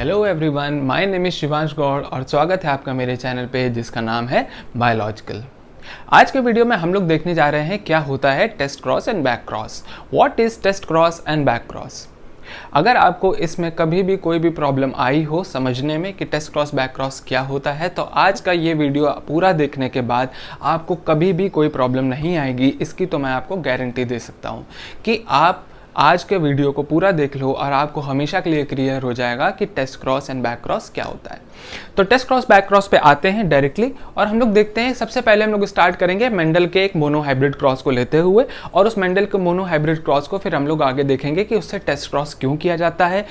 Hello everyone, my name is Shivansh Gaur और स्वागत है आपका मेरे चैनल पे जिसका नाम है बायोलॉजिकल। आज के वीडियो में हम लोग देखने जा रहे हैं क्या होता है test cross and back cross. What is test cross and back cross. अगर आपको इसमें कभी भी कोई भी प्रॉब्लम आई हो समझने में कि टेस्ट क्रॉस बैक क्रॉस क्या होता है, तो आज का ये वीडियो पूरा देखने के बाद आपको कभी भी कोई प्रॉब्लम नहीं आएगी। इसकी तो मैं आपको गारंटी दे सकता हूँ कि आप आज के वीडियो को पूरा देख लो और आपको हमेशा के लिए क्लियर हो जाएगा कि test cross and back cross क्या होता है। तो टेस्ट क्रॉस बैक क्रॉस पे आते हैं डायरेक्टली और हम लोग देखते हैं। सबसे पहले हम लोग स्टार्ट करेंगे मेंडल के एक मोनो हाइब्रिड क्रॉस को लेते हुए, और उस मेंडल के मोनो हाइब्रिड क्रॉस को फिर हम लोग आगे देखेंगे कि उससे टेस्ट क्रॉस क्यों किया जाता है,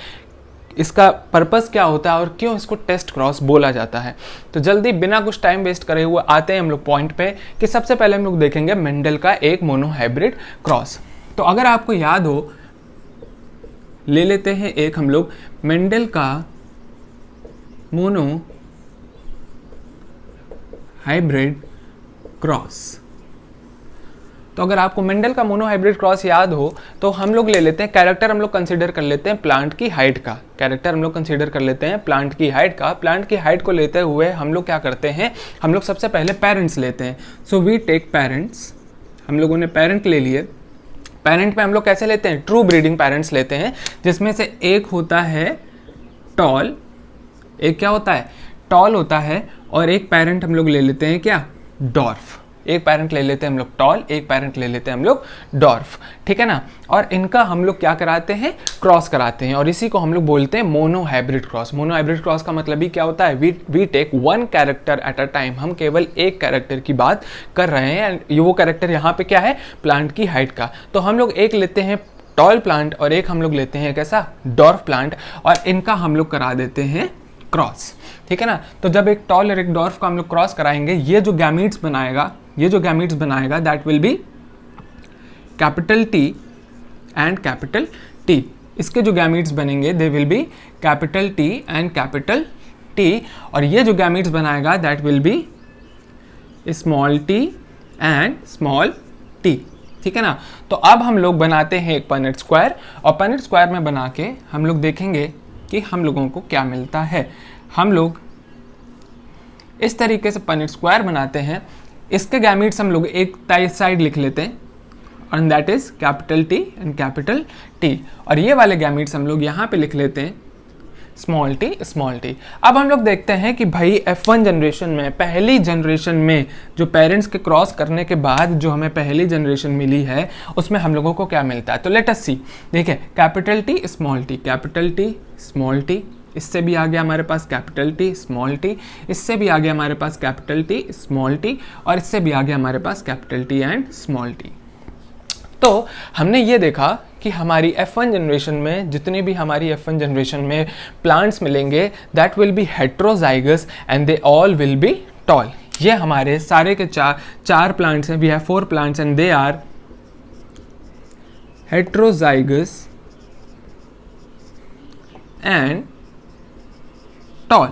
इसका पर्पस क्या होता है और क्यों इसको टेस्ट क्रॉस बोला जाता है। तो जल्दी बिना कुछ टाइम वेस्ट करे हुए आते हैं हम लोग पॉइंट पे कि सबसे पहले हम लोग देखेंगे मेंडल का एक मोनो हाइब्रिड क्रॉस। तो अगर आपको याद हो, ले लेते हैं एक हम लोग मेंडल का मोनो हाइब्रिड क्रॉस। तो अगर आपको मेंडल का मोनो हाइब्रिड क्रॉस याद हो तो हम लोग ले लेते हैं कैरेक्टर, हम लोग कंसीडर कर लेते हैं प्लांट की हाइट का। कैरेक्टर हम लोग कंसीडर कर लेते हैं प्लांट की हाइट का। प्लांट की हाइट को लेते हुए हम लोग क्या करते हैं, हम लोग सबसे पहले पेरेंट्स लेते हैं। सो वी टेक पेरेंट्स, हम लोगों ने पेरेंट ले लिए। पेरेंट में हम लोग कैसे लेते हैं, ट्रू ब्रीडिंग पेरेंट्स लेते हैं, जिसमें से एक होता है टॉल, एक क्या होता है टॉल होता है, और एक पेरेंट हम लोग ले लेते हैं क्या, डॉर्फ। एक पेरेंट ले लेते हैं हम लोग टॉल, एक पेरेंट ले लेते हैं हम लोग डॉर्फ, ठीक है ना। और इनका हम लोग क्या कराते हैं, क्रॉस कराते हैं, और इसी को हम लोग बोलते हैं mono hybrid cross. Mono hybrid cross का मतलब ही क्या होता है, we take one character at a time. हम केवल एक कैरेक्टर की बात कर रहे हैं। वो कैरेक्टर यहाँ पे क्या है, प्लांट की हाइट का। तो हम लोग एक लेते हैं टॉल प्लांट और एक हम लोग लेते हैं कैसा, डॉर्फ प्लांट, और इनका हम लोग करा देते हैं क्रॉस, ठीक है ना। तो जब एक टॉल और एक डॉर्फ का हम लोग क्रॉस कराएंगे, ये जो गैमीट्स बनाएगा that will B capital T and capital T. इसके जो गैमीट्स बनेंगे they will be capital T and capital T, और ये जो गैमीट्स बनाएगा that will B small T and small T, ठीक है ना। तो अब हम लोग बनाते हैं एक पनेट स्क्वायर, और पनेट स्क्वायर में बना के हम लोग देखेंगे कि हम लोगों को क्या मिलता है। हम लोग इस तरीके से पनेट स्क्वायर बनाते हैं। इसके गैमीट्स हम लोग एक साइड लिख लेते हैं, and that is capital T and capital T, और ये वाले गैमीट्स हम लोग यहाँ पे लिख लेते हैं स्मॉल टी स्मॉल टी। अब हम लोग देखते हैं कि भाई F1 जनरेशन में, पहली जनरेशन में जो पेरेंट्स के क्रॉस करने के बाद जो हमें पहली जनरेशन मिली है उसमें हम लोगों को क्या मिलता है। तो लेट अस सी, देखिए capital T small T, capital T small T, इससे भी आ गया हमारे पास कैपिटल टी स्मॉल टी, इससे भी आ गया हमारे पास कैपिटल टी स्मॉल टी, और इससे भी आ गया हमारे पास capital T and small T. तो हमने ये देखा कि हमारी F1 जनरेशन में, जितने भी हमारी F1 जनरेशन में प्लांट्स मिलेंगे that will be heterozygous and they all will be tall. ये हमारे सारे के चार प्लांट्स हैं। We have 4 plants and they are heterozygous and tall,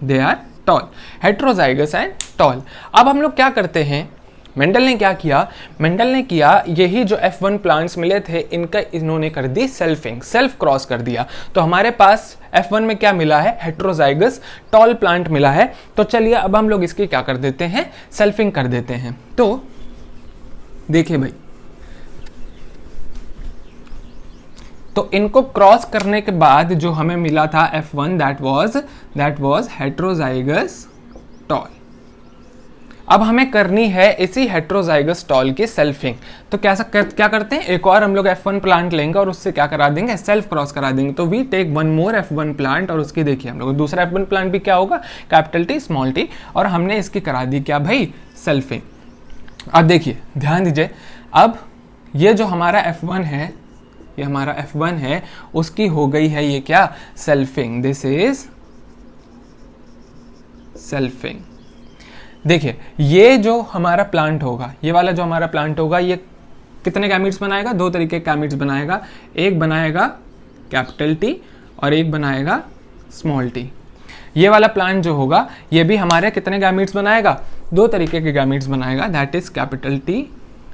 they are tall, heterozygous and tall. अब हम लोग क्या करते हैं, मेंडल ने क्या किया, मेंडल ने किया यही जो F1 प्लांट्स मिले थे इनका इन्होंने कर दी सेल्फिंग, सेल्फ क्रॉस कर दिया। तो हमारे पास F1 में क्या मिला है, हेट्रोजाइगस टॉल प्लांट मिला है। तो चलिए अब हम लोग इसकी क्या कर देते हैं, सेल्फिंग कर देते हैं। तो देखिए भाई, तो इनको क्रॉस करने के बाद जो हमें मिला था F1 that was heterozygous tall. अब हमें करनी है इसी हेट्रोजाइगस टॉल की सेल्फिंग। तो क्या करते हैं, एक और हम लोग F1 प्लांट लेंगे और उससे क्या करा देंगे, सेल्फ क्रॉस करा देंगे। तो we take one more F1 plant, और उसकी देखिए हम लोग दूसरा F1 प्लांट भी क्या होगा, कैपिटल टी स्मॉल टी, और हमने इसकी करा दी क्या भाई, सेल्फिंग। अब देखिए ध्यान दीजिए, अब ये जो हमारा F1 है, ये हमारा F1 है, उसकी हो गई है ये क्या, सेल्फिंग। This is selfing. देखिए ये जो हमारा प्लांट होगा, ये वाला जो हमारा प्लांट होगा, ये कितने गैमीट्स बनाएगा, 2 तरीके के गैमीट्स बनाएगा। एक बनाएगा कैपिटल टी और एक बनाएगा स्मॉल टी। ये वाला प्लांट जो होगा ये भी हमारे कितने गैमीट्स बनाएगा, 2 तरीके के गैमीट्स बनाएगा, that is capital T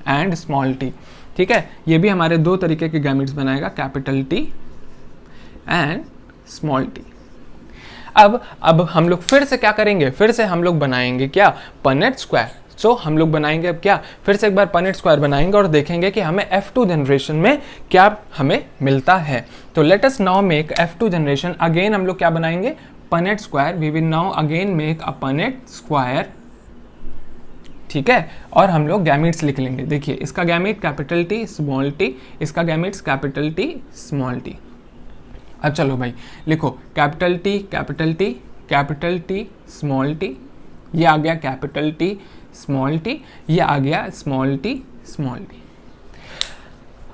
and small T, ठीक है। ये भी हमारे 2 तरीके के गैमीट्स बनाएगा, capital T and small T. अब हम लोग फिर से क्या करेंगे, फिर से हम लोग बनाएंगे क्या, पनेट स्क्वायर। सो हम लोग बनाएंगे अब क्या, फिर से एक बार पनेट स्क्वायर बनाएंगे और देखेंगे कि हमें F2 जनरेशन में क्या हमें मिलता है। तो let us now make F2 generation. Again हम लोग क्या बनाएंगे, Punnett square. We will now again make a Punnett square, ठीक है। और हम लोग गैमेट्स लिख लेंगे। देखिए इसका gamete capital T small t, इसका gametes capital T small t। अब चलो भाई लिखो capital T capital T capital T small t, ये आ गया कैपिटल T स्मॉल t, ये आ गया स्मॉल t स्मॉल t।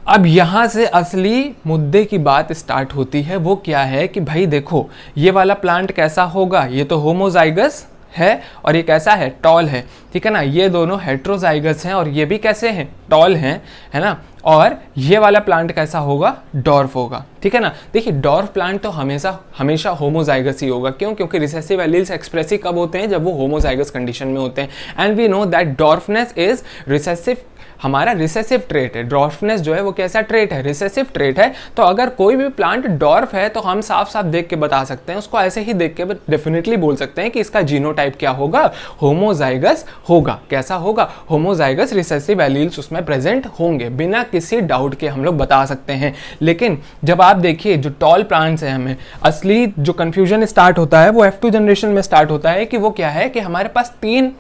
अब यहाँ से असली मुद्दे की बात स्टार्ट होती है। वो क्या है कि भाई देखो ये वाला प्लांट कैसा होगा, ये तो होमोजाइगस है और ये कैसा है, टॉल है, ठीक है ना। ये दोनों हेट्रोजाइगस हैं और ये भी कैसे हैं, टॉल हैं, है ना। और ये वाला प्लांट कैसा होगा, डॉर्फ होगा, ठीक है ना। देखिए डॉर्फ प्लांट तो हमेशा होमोजाइगस ही होगा। क्यों, क्योंकि रिसेसिव एलील्स एक्सप्रेसिव कब होते हैं, जब वो होमोजाइगस कंडीशन में होते हैं। And we know that dwarfness is recessive, हमारा रिसेसिव ट्रेट है। डॉर्फनेस जो है वो कैसा ट्रेट है, रिसेसिव ट्रेट है। तो अगर कोई भी प्लांट डॉर्फ है तो हम साफ साफ देख के बता सकते हैं, उसको ऐसे ही देख के डेफिनेटली बोल सकते हैं कि इसका जीनोटाइप क्या होगा, होमोजाइगस होगा। कैसा होगा, होमोजाइगस रिसेसिव एलील्स उसमें प्रेजेंट होंगे, बिना किसी डाउट के हम लोग बता सकते हैं। लेकिन जब आप देखिए जो टॉल प्लांट्स हैं, हमें असली जो कंफ्यूजन स्टार्ट होता है वो F2 जनरेशन में स्टार्ट होता है कि वो क्या है कि हमारे पास 3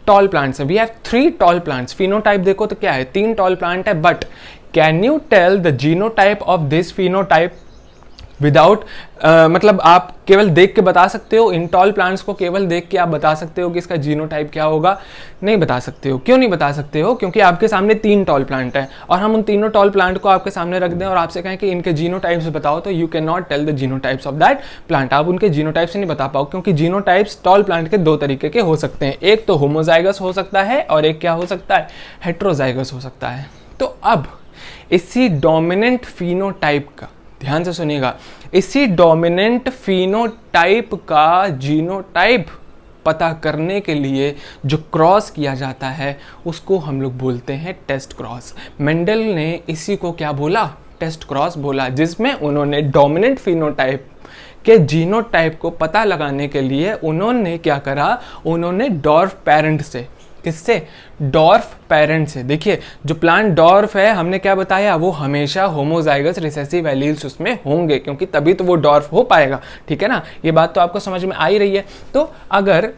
टॉल प्लांट्स है। We have 3 tall plants. Phenotype देखो तो क्या है, 3 टॉल प्लांट है। But can you tell the genotype of this phenotype without, मतलब आप केवल देख के बता सकते हो, इन टॉल प्लांट्स को केवल देख के आप बता सकते हो कि इसका जीनोटाइप क्या होगा, नहीं बता सकते हो। क्यों नहीं बता सकते हो, क्योंकि आपके सामने 3 टॉल प्लांट है और हम उन तीनों टॉल प्लांट को आपके सामने रख दें और आपसे कहें कि इनके जीनोटाइप्स बताओ, तो you can not tell the genotypes of that plant. आप उनके जीनोटाइप्स नहीं बता पाओ, क्योंकि जीनोटाइप्स टॉल प्लांट के 2 तरीके के हो सकते हैं। एक तो होमोजाइगस हो सकता है और एक क्या हो सकता है, हेट्रोजाइगस हो सकता है। तो अब इसी डोमिनेंट फिनोटाइप का, ध्यान से सुनिएगा, इसी डोमिनेंट फिनोटाइप का जीनोटाइप पता करने के लिए जो क्रॉस किया जाता है उसको हम लोग बोलते हैं टेस्ट क्रॉस। मेंडल ने इसी को क्या बोला, टेस्ट क्रॉस बोला, जिसमें उन्होंने डोमिनेंट फिनोटाइप के जीनोटाइप को पता लगाने के लिए उन्होंने क्या करा, उन्होंने डॉर्फ पेरेंट से, किससे, डॉर्फ पेरेंट से। देखिए जो प्लांट डॉर्फ है हमने क्या बताया, वो हमेशा होमोजाइगस रिसेसिव एलील्स उसमें होंगे, क्योंकि तभी तो वो डॉर्फ हो पाएगा, ठीक है ना। ये बात तो आपको समझ में आ ही रही है। तो अगर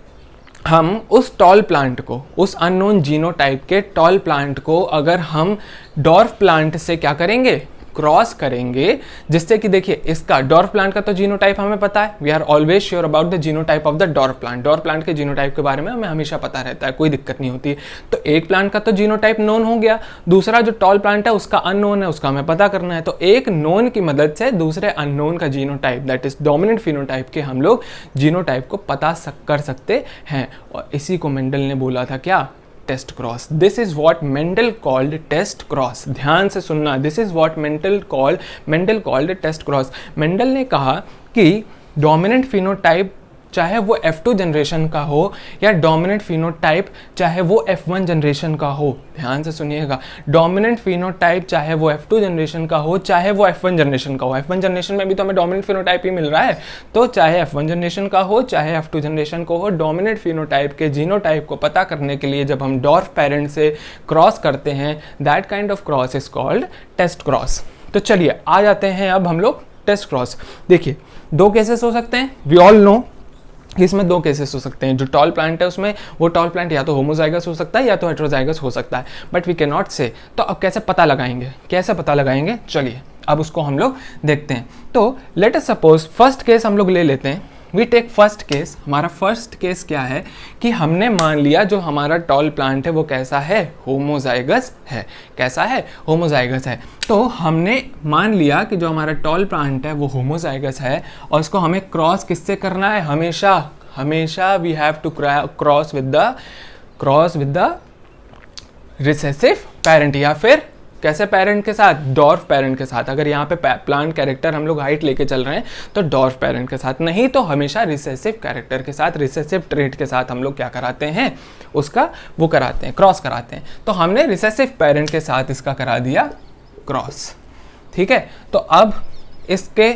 हम उस टॉल प्लांट को, उस अननोन जीनोटाइप के टॉल प्लांट को अगर हम डॉर्फ प्लांट से क्या करेंगे, क्रॉस करेंगे, जिससे कि देखिए इसका डॉर्फ प्लांट का तो जीनोटाइप हमें पता है, we are always sure about the genotype of the dwarf plant. Dwarf plant के जीनोटाइप के बारे में हमें हमेशा पता रहता है, कोई दिक्कत नहीं होती है। तो एक प्लांट का तो जीनोटाइप नोन हो गया, दूसरा जो टॉल प्लांट है उसका अननोन है, उसका हमें पता करना है। तो एक नोन की मदद से दूसरे अननोन का genotype, that is dominant phenotype के हम लोग जीनोटाइप को पता कर सकते हैं। और इसी को मेंडल ने बोला था क्या, test cross. This is what Mendel called test cross. ध्यान से सुनना, this is what Mendel called test cross. Mendel ने कहा कि डोमिनेंट फिनोटाइप चाहे वो F2 जनरेशन का हो या डोमिनेंट फिनोटाइप चाहे वो F1 जनरेशन का हो, ध्यान से सुनिएगा, डोमिनेंट फिनोटाइप चाहे वो F2 जनरेशन का हो चाहे वो F1 जनरेशन का हो। F1 जनरेशन में भी तो हमें डोमिनेंट फिनोटाइप ही मिल रहा है, तो चाहे F1 जनरेशन का हो चाहे F2 जनरेशन को हो, डोमिनेंट फिनोटाइप के जीनोटाइप को पता करने के लिए जब हम डॉर्फ पेरेंट से क्रॉस करते हैं, that kind of cross is called test cross. तो चलिए आ जाते हैं अब हम लोग टेस्ट क्रॉस। देखिए 2 केसेस हो सकते हैं, वी ऑल नो इसमें 2 केसेस हो सकते हैं। जो टॉल प्लांट है उसमें वो टॉल प्लांट या तो होमोजाइगस हो सकता है या तो हेट्रोजाइगस हो सकता है, बट वी कैन नॉट से। तो अब कैसे पता लगाएंगे, कैसे पता लगाएंगे, चलिए अब उसको हम लोग देखते हैं। तो let us suppose first case हम लोग ले लेते हैं, वी टेक फर्स्ट केस। हमारा फर्स्ट केस क्या है कि हमने मान लिया जो हमारा टॉल प्लांट है वो कैसा है, होमोजाइगस है। कैसा है, होमोजाइगस है। तो हमने मान लिया कि जो हमारा टॉल प्लांट है वो होमोजाइगस है और इसको हमें क्रॉस किससे करना है, हमेशा we have to cross with the recessive parent, या फिर कैसे पेरेंट के साथ, डॉर्फ पेरेंट के साथ। अगर यहाँ पे प्लांट कैरेक्टर हम लोग हाइट लेके चल रहे हैं तो डॉर्फ पेरेंट के साथ, नहीं तो हमेशा रिसेसिव कैरेक्टर के साथ, रिसेसिव ट्रेट के साथ हम लोग क्या कराते हैं, उसका वो कराते हैं, क्रॉस कराते हैं। तो हमने रिसेसिव पेरेंट के साथ इसका करा दिया क्रॉस, ठीक है। तो अब इसके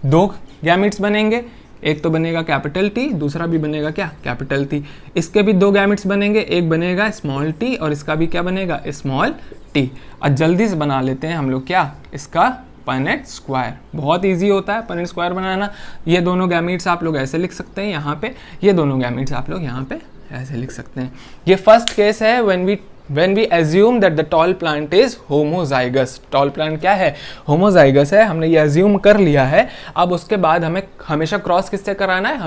2 गैमेट्स बनेंगे, एक तो बनेगा कैपिटल टी, दूसरा भी बनेगा क्या, कैपिटल टी। इसके भी 2 गैमेट्स बनेंगे, एक बनेगा स्मॉल टी और इसका भी क्या बनेगा, स्मॉल टी। और जल्दी से बना लेते हैं हम लोग क्या, इसका पनेट स्क्वायर। बहुत इजी होता है पनेट स्क्वायर बनाना। ये दोनों गैमेट्स आप लोग ऐसे लिख सकते हैं यहाँ पे, ये दोनों गैमेट्स आप लोग यहाँ पे ऐसे लिख सकते हैं। ये फर्स्ट केस है when we assume that the tall plant is homozygous। tall plant क्या है, homozygous है, हमने ये assume कर लिया है। अब उसके बाद हमें हमेशा क्रॉस किससे कराना है,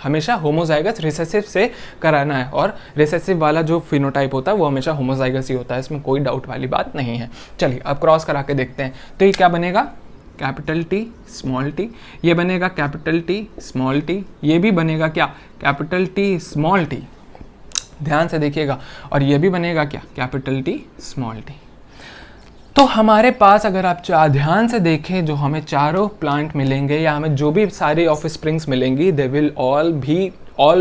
हमेशा होमोजाइगस रिसेसिव से कराना है, और रिसेसिव वाला जो फिनोटाइप होता है वो हमेशा होमोजाइगस ही होता है, इसमें कोई डाउट वाली बात नहीं है। चलिए अब क्रॉस करा के देखते हैं। तो ये क्या बनेगा, कैपिटल टी स्मॉल टी, ये बनेगा कैपिटल टी स्मॉल टी, ये भी बनेगा क्या, कैपिटल टी स्मॉल टी, ध्यान से देखिएगा, और ये भी बनेगा क्या, कैपिटल टी स्मॉल टी। तो हमारे पास अगर आप ध्यान से देखें, जो हमें चारों प्लांट मिलेंगे या हमें जो भी सारे ऑफ स्प्रिंग्स मिलेंगी, they will all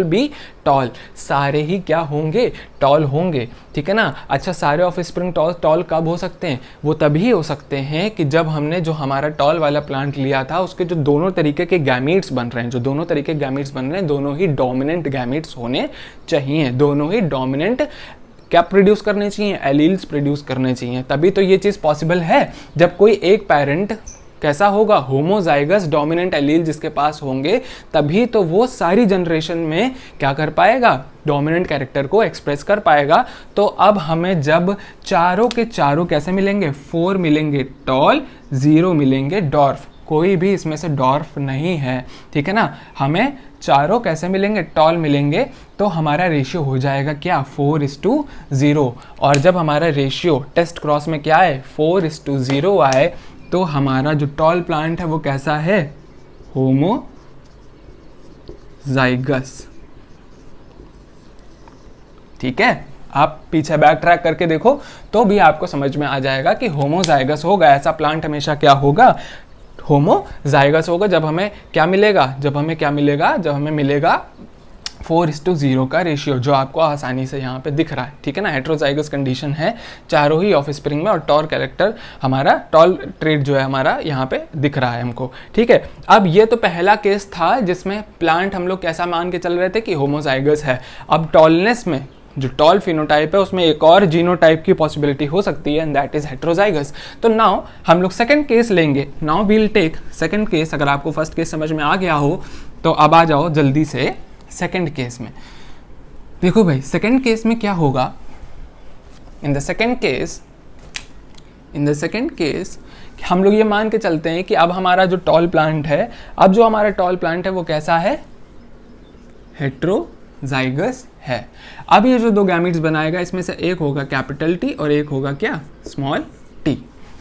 B toll, सारे ही क्या होंगे, टॉल होंगे, ठीक है ना। अच्छा, सारे ऑफ स्प्रिंग टॉल कब हो सकते हैं, वो तभी हो सकते हैं कि जब हमने जो हमारा टॉल वाला प्लांट लिया था उसके जो दोनों तरीके के गैमीट्स बन रहे हैं, दोनों ही डोमिनेंट गैमीट्स होने चाहिए, दोनों ही डोमिनेंट क्या प्रोड्यूस करने चाहिए, एलील्स प्रोड्यूस करने चाहिए। तभी तो ये चीज़ पॉसिबल है। जब कोई एक पेरेंट कैसा होगा, होमोजाइगस डोमिनेंट एलील जिसके पास होंगे, तभी तो वो सारी जनरेशन में क्या कर पाएगा, डोमिनेंट कैरेक्टर को एक्सप्रेस कर पाएगा। तो अब हमें जब चारों के चारों कैसे मिलेंगे, 4 मिलेंगे टॉल, 0 मिलेंगे डॉर्फ, कोई भी इसमें से डॉर्फ नहीं है, ठीक है ना। हमें चारों कैसे मिलेंगे, टॉल मिलेंगे, तो हमारा रेशियो हो जाएगा क्या, 4:0। और जब हमारा रेशियो टेस्ट क्रॉस में क्या है, 4:0 आए, तो हमारा जो टॉल प्लांट है वो कैसा है, होमोजाइगस, ठीक है। आप पीछे बैक ट्रैक करके देखो तो भी आपको समझ में आ जाएगा कि होमोजाइगस होगा, ऐसा प्लांट हमेशा क्या होगा, होमोजाइगस होगा। जब हमें क्या मिलेगा, जब हमें मिलेगा 4:0 का रेशियो, जो आपको आसानी से यहाँ पे दिख रहा है, ठीक है ना। हेट्रोजाइगस कंडीशन है चारों ही ऑफ स्प्रिंग में, और टॉल कैरेक्टर हमारा, टॉल ट्रेट जो है हमारा यहाँ पे दिख रहा है हमको, ठीक है। अब ये तो पहला केस था जिसमें प्लांट हम लोग कैसा मान के चल रहे थे कि होमोजाइगस है। अब टॉलनेस में जो टॉल फिनोटाइप है उसमें एक और जीनोटाइप की पॉसिबिलिटी हो सकती है, एंड दैट इज हेट्रोजाइगस। तो नाउ हम लोग सेकंड केस लेंगे। Now we'll take second case. अगर आपको फर्स्ट केस समझ में आ गया हो तो अब आ जाओ जल्दी से सेकंड केस में। देखो भाई, सेकंड केस में क्या होगा, इन द सेकंड केस हम लोग ये मान के चलते हैं कि अब हमारा जो टॉल प्लांट है, वो कैसा है, हेट्रोजाइगस है। अब ये जो 2 गैमीट्स बनाएगा, इसमें से एक होगा कैपिटल टी और एक होगा क्या, स्मॉल टी,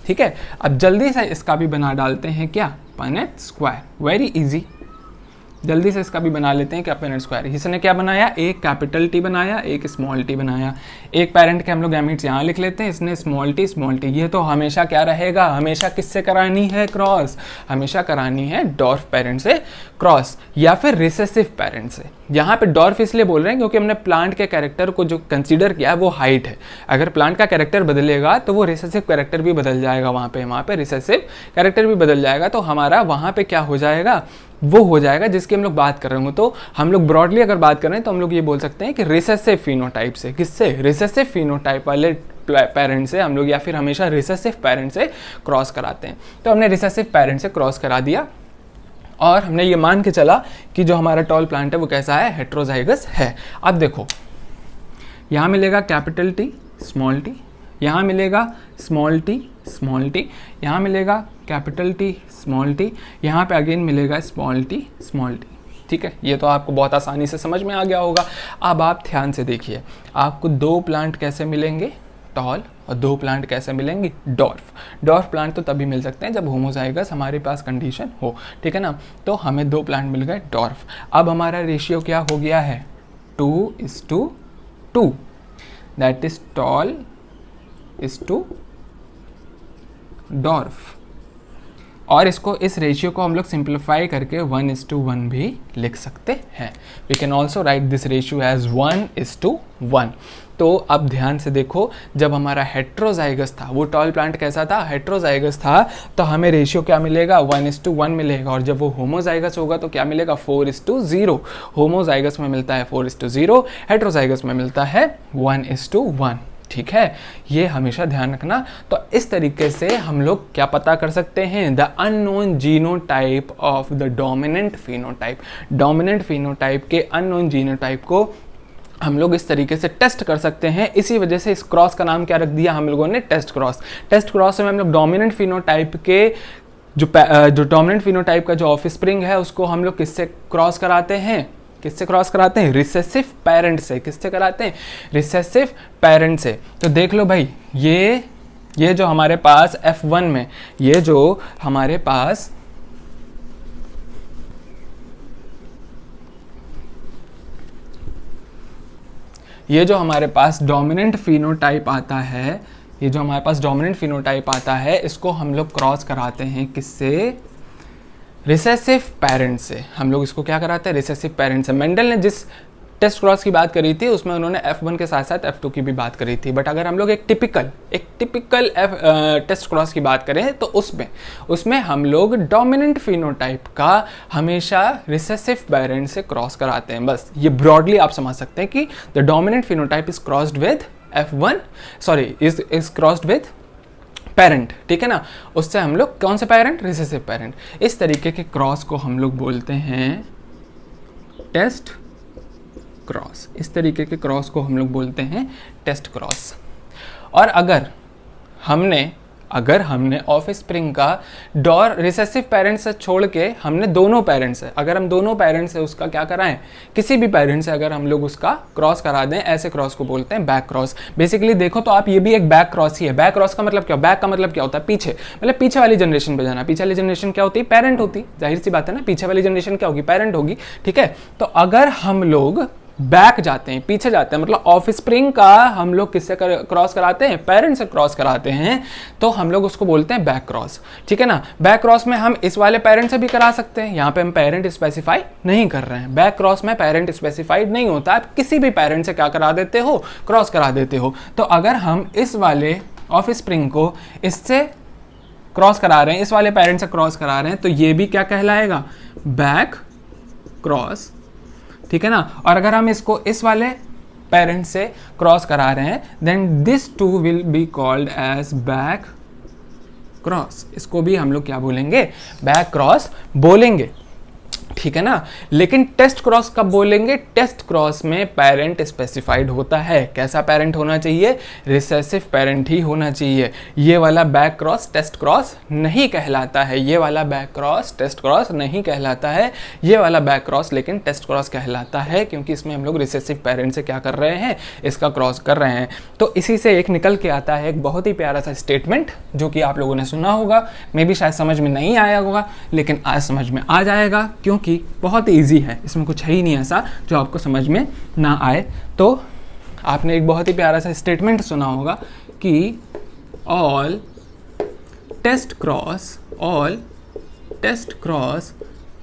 ठीक है। अब जल्दी से इसका भी बना डालते हैं क्या, पनेट स्क्वायर, वेरी इजी। जल्दी से इसका भी बना लेते हैं क्या, पनेट स्क्वायर। इसने क्या बनाया, एक कैपिटल टी बनाया, एक स्मॉल टी बनाया। एक पेरेंट के हम लोग गैमीट्स यहाँ लिख लेते हैं, इसने स्मॉल टी। ये तो हमेशा क्या रहेगा, हमेशा किससे करानी है क्रॉस, हमेशा करानी है डॉर्फ पेरेंट से क्रॉस, या फिर रिसेसिव पेरेंट से। यहाँ पे डॉर्फ इसलिए बोल रहे हैं क्योंकि हमने प्लांट के कैरेक्टर को जो कंसीडर किया है वो हाइट है। अगर प्लांट का कैरेक्टर बदलेगा तो वो रिसेसिव कैरेक्टर भी बदल जाएगा, वहाँ पे रिसेसिव कैरेक्टर भी बदल जाएगा। तो हमारा वहाँ पे क्या हो जाएगा, वो हो जाएगा जिसकी हम लोग बात कर रहे होंगे। तो हम लोग ब्रॉडली अगर बात कर रहे हैं तो हम लोग ये बोल सकते हैं कि रिसेसिव फिनोटाइप से, किससे, रिसेसिव फिनोटाइप वाले पेरेंट से हम लोग, या फिर हमेशा रिसेसिव पेरेंट से क्रॉस कराते हैं। तो हमने रिसेसिव पेरेंट से क्रॉस करा दिया, और हमने ये मान के चला कि जो हमारा टॉल प्लांट है वो कैसा है, हेट्रोजाइगस है। अब देखो, यहाँ मिलेगा कैपिटल टी स्मॉल टी, यहाँ मिलेगा स्मॉल टी, यहाँ मिलेगा कैपिटल टी स्मॉल टी, यहाँ पे अगेन मिलेगा स्मॉल टी, ठीक है। ये तो आपको बहुत आसानी से समझ में आ गया होगा। अब आप ध्यान से देखिए, आपको 2 प्लांट कैसे मिलेंगे, टॉल, और 2 प्लांट कैसे मिलेंगे, डॉर्फ प्लांट तो तभी मिल सकते हैं जब होमोजाइगस हमारे पास कंडीशन हो, ठीक है ना। तो हमें 2 प्लांट मिल गए डॉर्फ। अब हमारा रेशियो क्या हो गया है, 2:2, that is tall is to dwarf. और इसको इस रेशियो को हम लोग सिंप्लीफाई करके 1:1 भी लिख सकते हैं। We can also write this ratio as 1:1। तो अब ध्यान से देखो, जब हमारा हेट्रोजाइगस था, वो टॉल प्लांट कैसा था, हेट्रोजाइगस था, तो हमें रेशियो क्या मिलेगा, 1:1 मिलेगा। और जब वो होमोजाइगस होगा तो क्या मिलेगा, 4:0। होमोजाइगस में मिलता है 4:0, हेट्रोजाइगस में मिलता है 1:1। ठीक है, ये हमेशा ध्यान रखना। तो इस तरीके से हम लोग क्या पता कर सकते हैं, the unknown genotype of the dominant phenotype. Dominant phenotype के अननोन जीनोटाइप को हम लोग इस तरीके से टेस्ट कर सकते हैं। इसी वजह से इस क्रॉस का नाम क्या रख दिया हम लोगों ने, टेस्ट क्रॉस। टेस्ट क्रॉस में हम लोग डोमिनेंट फिनोटाइप के जो डोमिनेंट फिनोटाइप का जो ऑफस्प्रिंग है उसको हम लोग किससे क्रॉस कराते हैं, किससे क्रॉस कराते हैं, रिसेसिव पेरेंट से। किससे कराते हैं, रिसेसिव पेरेंट से। तो देख लो भाई, ये जो हमारे पास F1 में, ये जो हमारे पास डोमिनेंट फिनोटाइप आता है, ये जो हमारे पास डोमिनेंट फिनोटाइप आता है, इसको हम लोग क्रॉस कराते हैं किससे, रिसेसिव पेरेंट से। हम लोग इसको क्या कराते हैं, रिसेसिव पेरेंट से। मेंडल ने जिस टेस्ट क्रॉस की बात करी थी उसमें उन्होंने F1 के साथ साथ F2 की भी बात करी थी। बट अगर हम लोग एक टिपिकल टेस्ट क्रॉस की बात करें तो उसमें हम लोग डोमिनेंट फिनोटाइप का हमेशा रिसेसिव पेरेंट से क्रॉस कराते हैं। बस ये ब्रॉडली आप समझ सकते हैं कि the dominant phenotype is crossed with is crossed with parent. ठीक है ना, उससे हम लोग कौन से पेरेंट, रिसेसिव पेरेंट। इस तरीके के क्रॉस को हम लोग बोलते हैं टेस्ट क्रॉस। इस तरीके के क्रॉस को हम लोग बोलते हैं टेस्ट क्रॉस। और अगर हमने ऑफ स्प्रिंग का डॉर रिसेसिव पेरेंट से छोड़ के हमने दोनों पेरेंट से, अगर हम दोनों पेरेंट से उसका क्या कराएं, किसी भी पेरेंट से अगर हम लोग उसका क्रॉस करा दें, ऐसे क्रॉस को बोलते हैं बैक क्रॉस। बेसिकली देखो तो आप, ये भी एक बैक क्रॉस ही है। बैक क्रॉस का मतलब क्या, बैक का मतलब क्या होता है, पीछे, मतलब पीछे वाली जनरेशन पे जाना। पीछे वाली जनरेशन क्या होती है, पेरेंट होती, जाहिर सी बात है ना, पीछे वाली जनरेशन क्या होगी, पेरेंट होगी। ठीक है, तो अगर हम लोग बैक जाते हैं, पीछे जाते हैं, मतलब ऑफ स्प्रिंग का हम लोग किससे क्रॉस कराते हैं, पेरेंट से क्रॉस कराते हैं, तो हम लोग उसको बोलते हैं बैक क्रॉस। ठीक है ना, बैक क्रॉस में हम इस वाले पेरेंट से भी करा सकते हैं, यहाँ पे हम पेरेंट स्पेसिफाई नहीं कर रहे हैं। बैक क्रॉस में पेरेंट स्पेसिफाइड नहीं होता, आप किसी भी पेरेंट से क्या करा देते हो, क्रॉस करा देते हो। तो अगर हम इस वाले ऑफ स्प्रिंग को इससे क्रॉस करा रहे हैं, इस वाले पेरेंट से क्रॉस करा रहे हैं, तो ये भी क्या कहलाएगा, बैक क्रॉस। ठीक है ना, और अगर हम इसको इस वाले पेरेंट से क्रॉस करा रहे हैं, then this two will be called as back cross. इसको भी हम लोग क्या बोलेंगे, बैक क्रॉस बोलेंगे। ठीक है ना, लेकिन टेस्ट क्रॉस कब बोलेंगे, टेस्ट क्रॉस में पेरेंट स्पेसिफाइड होता है। कैसा पेरेंट होना चाहिए, रिसेसिव पेरेंट ही होना चाहिए। ये वाला बैक क्रॉस टेस्ट क्रॉस नहीं कहलाता है, ये वाला बैक क्रॉस टेस्ट क्रॉस नहीं कहलाता है, ये वाला बैक क्रॉस लेकिन टेस्ट क्रॉस कहलाता है, क्योंकि इसमें हम लोग रिसेसिव पेरेंट से क्या कर रहे हैं, इसका क्रॉस कर रहे हैं। तो इसी से एक निकल के आता है एक बहुत ही प्यारा सा स्टेटमेंट, जो कि आप लोगों ने सुना होगा, मे भी शायद समझ में नहीं आया होगा, लेकिन आज समझ में आ जाएगा, क्योंकि बहुत ईजी है, इसमें कुछ है ही नहीं ऐसा जो आपको समझ में ना आए। तो आपने एक बहुत ही प्यारा सा स्टेटमेंट सुना होगा कि all test cross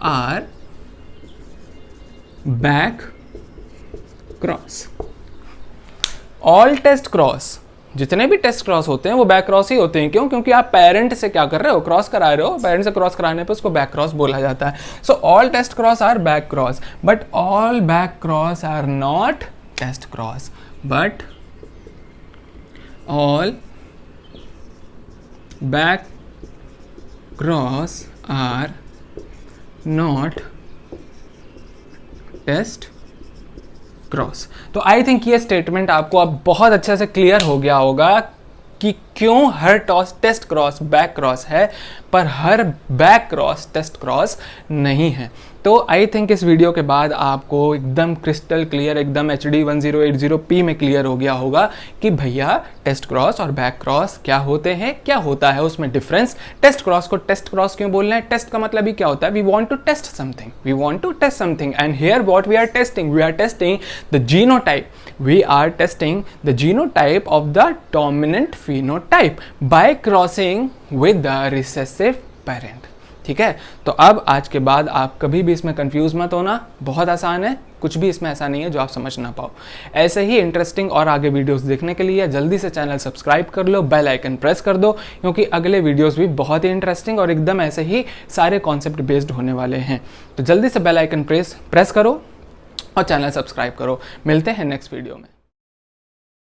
are back cross. All test cross, जितने भी टेस्ट क्रॉस होते हैं वो बैक क्रॉस ही होते हैं। क्यों, क्योंकि आप पेरेंट से क्या कर रहे हो, क्रॉस करा रहे हो, पेरेंट से क्रॉस कराने पे उसको बैक क्रॉस बोला जाता है। So all test cross are back cross, but all back cross are not test cross, but all back cross are not test cross. तो आई थिंक ये स्टेटमेंट आपको अब बहुत अच्छे से क्लियर हो गया होगा कि क्यों हर टेस्ट क्रॉस बैक क्रॉस है, पर हर बैक क्रॉस टेस्ट क्रॉस नहीं है। तो आई थिंक इस वीडियो के बाद आपको एकदम क्रिस्टल क्लियर, एकदम HD 1080p में क्लियर हो गया होगा कि भैया टेस्ट क्रॉस और बैक क्रॉस क्या होते हैं, क्या होता है उसमें डिफरेंस। टेस्ट क्रॉस को टेस्ट क्रॉस क्यों बोलना है, टेस्ट का मतलब ही क्या होता है, we want to test something, and here what we are testing the genotype, we are testing the genotype of the dominant phenotype by crossing with the recessive parent. ठीक है। तो अब आज के बाद आप कभी भी इसमें कंफ्यूज मत होना, बहुत आसान है, कुछ भी इसमें ऐसा नहीं है जो आप समझ ना पाओ। ऐसे ही इंटरेस्टिंग और आगे वीडियोस देखने के लिए जल्दी से चैनल सब्सक्राइब कर लो, बेल आइकन प्रेस कर दो, क्योंकि अगले वीडियोस भी बहुत ही इंटरेस्टिंग और एकदम ऐसे ही सारे कॉन्सेप्ट बेस्ड होने वाले हैं। तो जल्दी से बेल आइकन प्रेस करो और चैनल सब्सक्राइब करो। मिलते हैं नेक्स्ट वीडियो में।